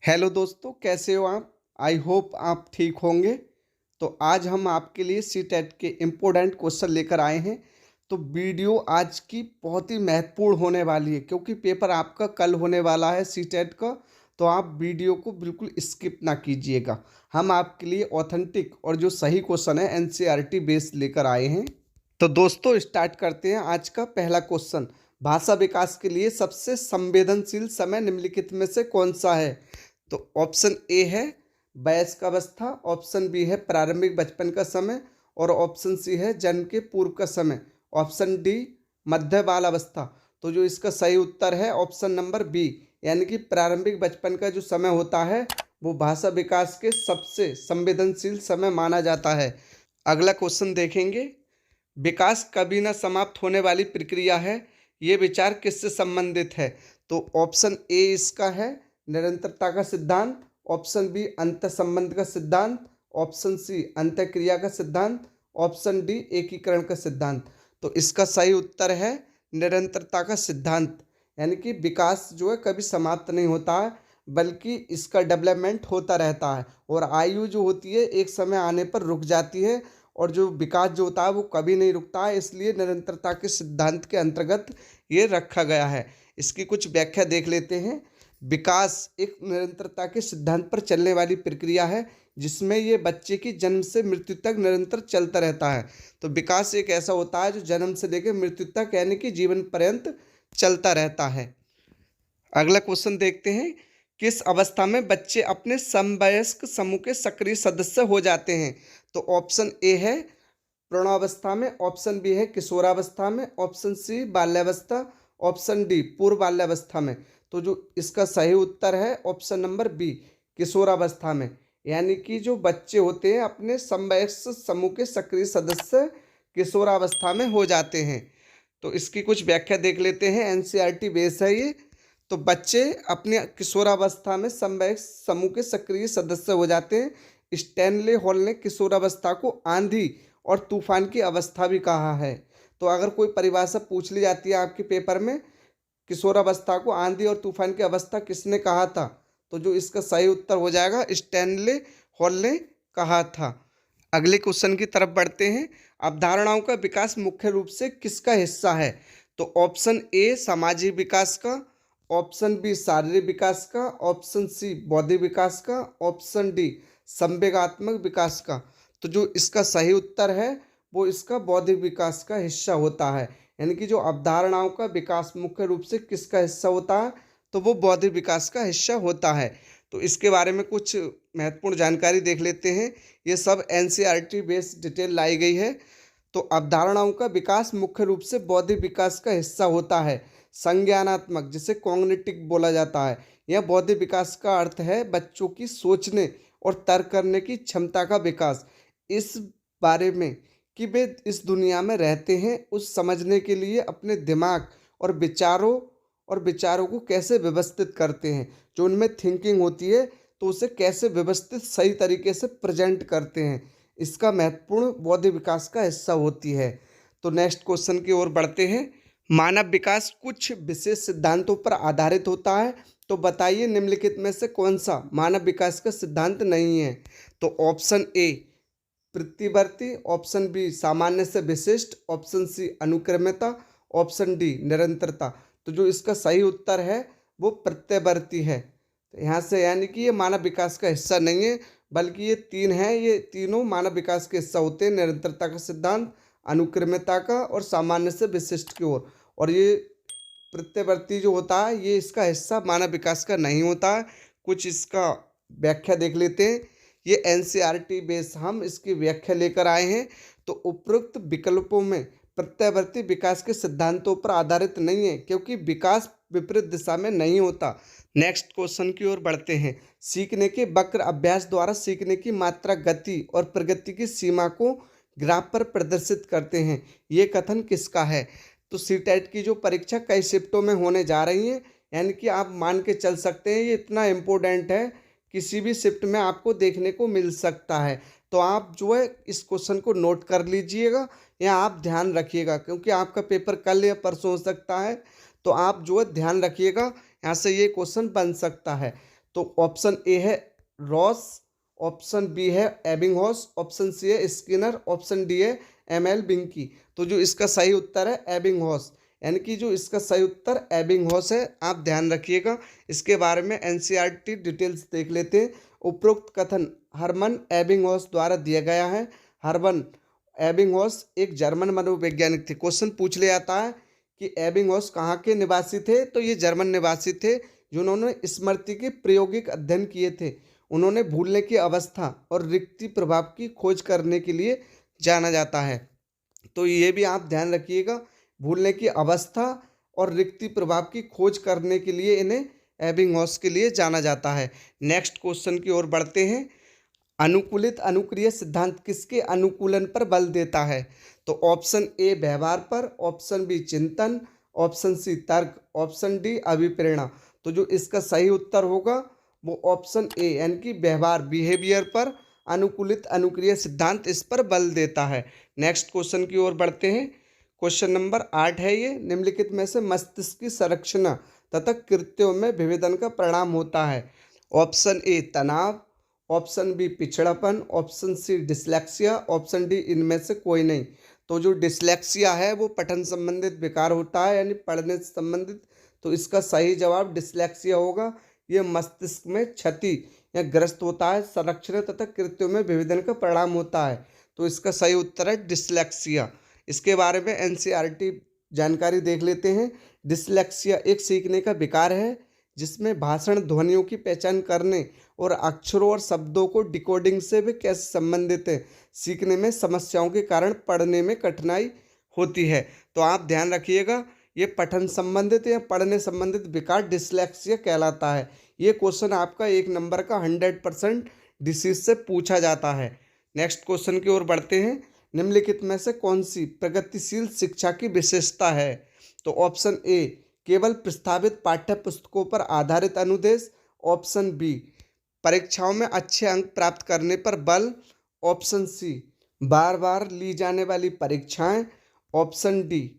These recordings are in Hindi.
हेलो दोस्तों, कैसे हो आप? आई होप आप ठीक होंगे। तो आज हम आपके लिए सीटेट के इम्पोर्टेंट क्वेश्चन लेकर आए हैं। तो वीडियो आज की बहुत ही महत्वपूर्ण होने वाली है क्योंकि पेपर आपका कल होने वाला है सीटेट का। तो आप वीडियो को बिल्कुल स्किप ना कीजिएगा। हम आपके लिए ऑथेंटिक और जो सही क्वेश्चन है एनसीईआरटी बेस्ड लेकर आए हैं। तो दोस्तों स्टार्ट करते हैं आज का पहला क्वेश्चन। भाषा विकास के लिए सबसे संवेदनशील समय निम्नलिखित में से कौन सा है? तो ऑप्शन ए है वयस्क अवस्था, ऑप्शन बी है प्रारंभिक बचपन का समय और ऑप्शन सी है जन्म के पूर्व का समय, ऑप्शन डी मध्य बाल अवस्था। तो जो इसका सही उत्तर है ऑप्शन नंबर बी, यानी कि प्रारंभिक बचपन का जो समय होता है वो भाषा विकास के सबसे संवेदनशील समय माना जाता है। अगला क्वेश्चन देखेंगे। विकास कभी न समाप्त होने वाली प्रक्रिया है, ये विचार किससे संबंधित है? तो ऑप्शन ए इसका है निरंतरता का सिद्धांत, ऑप्शन बी अंत संबंध का सिद्धांत, ऑप्शन सी अंतःक्रिया का सिद्धांत, ऑप्शन डी एकीकरण का सिद्धांत। तो इसका सही उत्तर है निरंतरता का सिद्धांत, यानी कि विकास जो है कभी समाप्त नहीं होता है बल्कि इसका डेवलपमेंट होता रहता है और आयु जो होती है एक समय आने पर रुक जाती है और जो विकास जो होता है वो कभी नहीं रुकता है, इसलिए निरंतरता के सिद्धांत के अंतर्गत ये रखा गया है। इसकी कुछ व्याख्या देख लेते हैं। विकास एक निरंतरता के सिद्धांत पर चलने वाली प्रक्रिया है जिसमें ये बच्चे की जन्म से मृत्यु तक निरंतर चलता रहता है। तो विकास एक ऐसा होता है जो जन्म से लेकर मृत्यु तक यानी कि जीवन पर्यंत चलता रहता है। अगला क्वेश्चन देखते हैं। किस अवस्था में बच्चे अपने समवयस्क समूह के सक्रिय सदस्य हो जाते हैं? तो ऑप्शन ए है प्रौढ़ावस्था में, ऑप्शन बी है किशोरावस्था में, ऑप्शन सी बाल्यावस्था, ऑप्शन डी पूर्व बाल्यावस्था में। तो जो इसका सही उत्तर है ऑप्शन नंबर बी किशोरावस्था में, यानी कि जो बच्चे होते हैं अपने समवयस्क समूह के सक्रिय सदस्य किशोरावस्था में हो जाते हैं। तो इसकी कुछ व्याख्या देख लेते हैं, एनसीईआरटी बेस है ये। तो बच्चे अपने किशोरावस्था में समवयस्क समूह के सक्रिय सदस्य हो जाते हैं। स्टैनले हॉल ने किशोरावस्था को आंधी और तूफान की अवस्था भी कहा है। तो अगर कोई परिभाषा पूछ ली जाती है आपके पेपर में, किशोरावस्था को आंधी और तूफान की अवस्था किसने कहा था? तो जो इसका सही उत्तर हो जाएगा स्टैनले हॉल ने कहा था। अगले क्वेश्चन की तरफ बढ़ते हैं। अवधारणाओं का विकास मुख्य रूप से किसका हिस्सा है? तो ऑप्शन ए सामाजिक विकास का, ऑप्शन बी शारीरिक विकास का, ऑप्शन सी बौद्धिक विकास का, ऑप्शन डी संवेगात्मक विकास का। तो जो इसका सही उत्तर है वो इसका बौद्धिक विकास का हिस्सा होता है, यानी कि जो अवधारणाओं का विकास मुख्य रूप से किसका हिस्सा होता है? तो वो बौद्धिक विकास का हिस्सा होता है। तो इसके बारे में कुछ महत्वपूर्ण जानकारी देख लेते हैं। ये सब एनसीईआरटी बेस्ड डिटेल लाई गई है। तो अवधारणाओं का विकास मुख्य रूप से बौद्धिक विकास का हिस्सा होता है। संज्ञानात्मक जिसे कॉग्निटिव बोला जाता है, यह बौद्धिक विकास का अर्थ है बच्चों की सोचने और तर्क करने की क्षमता का विकास। इस बारे में कि वे इस दुनिया में रहते हैं उस समझने के लिए अपने दिमाग और विचारों को कैसे व्यवस्थित करते हैं, जो उनमें थिंकिंग होती है तो उसे कैसे व्यवस्थित सही तरीके से प्रेजेंट करते हैं, इसका महत्वपूर्ण बौद्धिक विकास का हिस्सा होती है। तो नेक्स्ट क्वेश्चन की ओर बढ़ते हैं। मानव विकास कुछ विशेष सिद्धांतों पर आधारित होता है, तो बताइए निम्नलिखित में से कौन सा मानव विकास का सिद्धांत नहीं है? तो ऑप्शन ए प्रतिवर्ती, ऑप्शन बी सामान्य से विशिष्ट, ऑप्शन सी अनुक्रमता, ऑप्शन डी निरंतरता। तो जो इसका सही उत्तर है वो प्रत्यवर्ती है। तो यहाँ से यानी कि ये मानव विकास का हिस्सा नहीं है बल्कि ये तीन है, ये तीनों मानव विकास के हिस्सा होते हैं, निरंतरता का सिद्धांत, अनुक्रमता का और सामान्य से विशिष्ट की ओर। और ये प्रत्यवर्ती जो होता है ये इसका हिस्सा मानव विकास का नहीं होता है। कुछ इसका व्याख्या देख लेते हैं। ये एनसीईआरटी बेस हम इसकी व्याख्या लेकर आए हैं। तो उपरोक्त विकल्पों में प्रत्यवर्ती विकास के सिद्धांतों पर आधारित नहीं है क्योंकि विकास विपरीत दिशा में नहीं होता। नेक्स्ट क्वेश्चन की ओर बढ़ते हैं। सीखने के वक्र अभ्यास द्वारा सीखने की मात्रा, गति और प्रगति की सीमा को ग्राफ पर प्रदर्शित करते हैं, ये कथन किसका है? तो सीटेट की जो परीक्षा कई शिफ्टों में होने जा रही है, यानी कि आप मान के चल सकते हैं ये इतना इम्पोर्टेंट है, किसी भी शिफ्ट में आपको देखने को मिल सकता है। तो आप जो है इस क्वेश्चन को नोट कर लीजिएगा या आप ध्यान रखिएगा क्योंकि आपका पेपर कल या परसों हो सकता है। तो आप जो है ध्यान रखिएगा, यहाँ से ये क्वेश्चन बन सकता है। तो ऑप्शन ए है रॉस, ऑप्शन बी है एबिंगहॉस, ऑप्शन सी है स्किनर, ऑप्शन डी है एमएल बिंकी। तो जो इसका सही उत्तर है एबिंगहॉस, यानी कि जो इसका सही उत्तर एबिंगहॉस है। आप ध्यान रखिएगा। इसके बारे में एनसीईआरटी डिटेल्स देख लेते हैं। उपरोक्त कथन हरमन एबिंगहॉस द्वारा दिया गया है। हरमन एबिंगहॉस एक जर्मन मनोवैज्ञानिक थे। क्वेश्चन पूछ लिया जाता है कि एबिंगहॉस कहाँ के निवासी थे, तो ये जर्मन निवासी थे जिन्होंने स्मृति के प्रायोगिक अध्ययन किए थे। उन्होंने भूलने की अवस्था और रिक्ति प्रभाव की खोज करने के लिए जाना जाता है। तो ये भी आप ध्यान रखिएगा, भूलने की अवस्था और रिक्ति प्रभाव की खोज करने के लिए इन्हें एबिंगहॉस के लिए जाना जाता है। नेक्स्ट क्वेश्चन की ओर बढ़ते हैं। अनुकूलित अनुक्रिया सिद्धांत किसके अनुकूलन पर बल देता है? तो ऑप्शन ए व्यवहार पर, ऑप्शन बी चिंतन, ऑप्शन सी तर्क, ऑप्शन डी अभिप्रेरणा। तो जो इसका सही उत्तर होगा वो ऑप्शन ए यानी कि व्यवहार, बिहेवियर पर अनुकूलित अनुक्रिया सिद्धांत इस पर बल देता है। नेक्स्ट क्वेश्चन की ओर बढ़ते हैं। क्वेश्चन नंबर 8 है ये। निम्नलिखित में से मस्तिष्क की संरचना तथा कृत्यों में विभेदन का परिणाम होता है? ऑप्शन ए तनाव, ऑप्शन बी पिछड़ापन, option C dyslexia, option D इनमें से कोई नहीं। तो जो डिसलेक्सिया है वो पठन संबंधित विकार होता है, यानी पढ़ने से संबंधित। तो इसका सही जवाब डिसलेक्सिया होगा। ये मस्तिष्क में क्षति या ग्रस्त होता है, संरचना तथा कृत्यों में विभेदन का परिणाम होता है। तो इसका सही उत्तर है डिसलेक्सिया। इसके बारे में एनसीईआरटी जानकारी देख लेते हैं। डिसलेक्सिया एक सीखने का विकार है जिसमें भाषण ध्वनियों की पहचान करने और अक्षरों और शब्दों को डिकोडिंग से भी कैसे संबंधित है, सीखने में समस्याओं के कारण पढ़ने में कठिनाई होती है। तो आप ध्यान रखिएगा, ये पठन संबंधित या पढ़ने संबंधित विकार डिसलेक्सिया कहलाता है। ये क्वेश्चन आपका 1 नंबर का 100% डिसीज से पूछा जाता है। नेक्स्ट क्वेश्चन की ओर बढ़ते हैं। निम्नलिखित में से कौन सी प्रगतिशील शिक्षा की विशेषता है? तो ऑप्शन ए केवल प्रस्तावित पाठ्य पुस्तकों पर आधारित अनुदेश, ऑप्शन बी परीक्षाओं में अच्छे अंक प्राप्त करने पर बल, ऑप्शन सी बार बार ली जाने वाली परीक्षाएं, ऑप्शन डी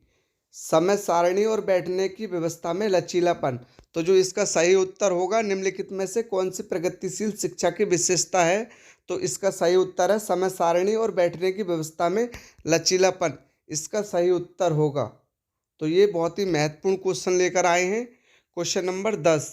समय सारणी और बैठने की व्यवस्था में लचीलापन। तो जो इसका सही उत्तर होगा, निम्नलिखित में से कौन सी प्रगतिशील शिक्षा की विशेषता है? तो इसका सही उत्तर है समय सारणी और बैठने की व्यवस्था में लचीलापन, इसका सही उत्तर होगा। तो ये बहुत ही महत्वपूर्ण क्वेश्चन लेकर आए हैं। क्वेश्चन नंबर 10,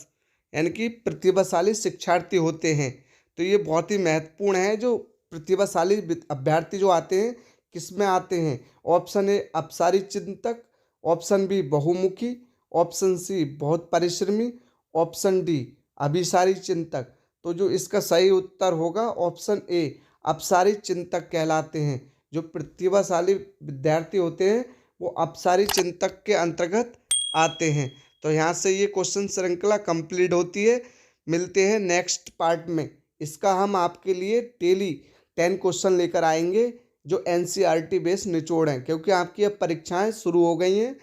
यानी कि प्रतिभाशाली शिक्षार्थी होते हैं। तो ये बहुत ही महत्वपूर्ण है। जो प्रतिभाशाली अभ्यर्थी जो आते हैं किस में आते हैं? ऑप्शन ए अपसारी चिंतक, ऑप्शन बी बहुमुखी, ऑप्शन सी बहुत परिश्रमी, ऑप्शन डी अभिसारी चिंतक। तो जो इसका सही उत्तर होगा ऑप्शन ए अपसारी चिंतक कहलाते हैं। जो प्रतिभाशाली विद्यार्थी होते हैं वो अपसारी चिंतक के अंतर्गत आते हैं। तो यहाँ से ये क्वेश्चन श्रृंखला कंप्लीट होती है। मिलते हैं नेक्स्ट पार्ट में। इसका हम आपके लिए डेली 10 क्वेश्चन लेकर आएंगे जो एनसीईआरटी बेस्ड निचोड़ हैं, क्योंकि आपकी अब परीक्षाएं शुरू हो गई हैं।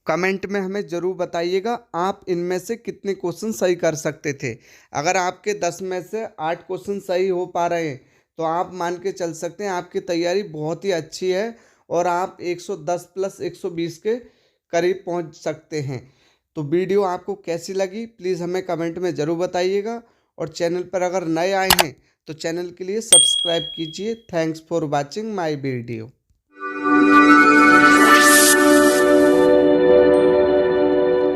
कमेंट में हमें ज़रूर बताइएगा आप इनमें से कितने क्वेश्चन सही कर सकते थे। अगर आपके 10 में से 8 क्वेश्चन सही हो पा रहे हैं तो आप मान के चल सकते हैं आपकी तैयारी बहुत ही अच्छी है और आप 110 प्लस 120 के करीब पहुंच सकते हैं। तो वीडियो आपको कैसी लगी प्लीज़ हमें कमेंट में ज़रूर बताइएगा, और चैनल पर अगर नए आए हैं तो चैनल के लिए सब्सक्राइब कीजिए। Thanks for watching my video.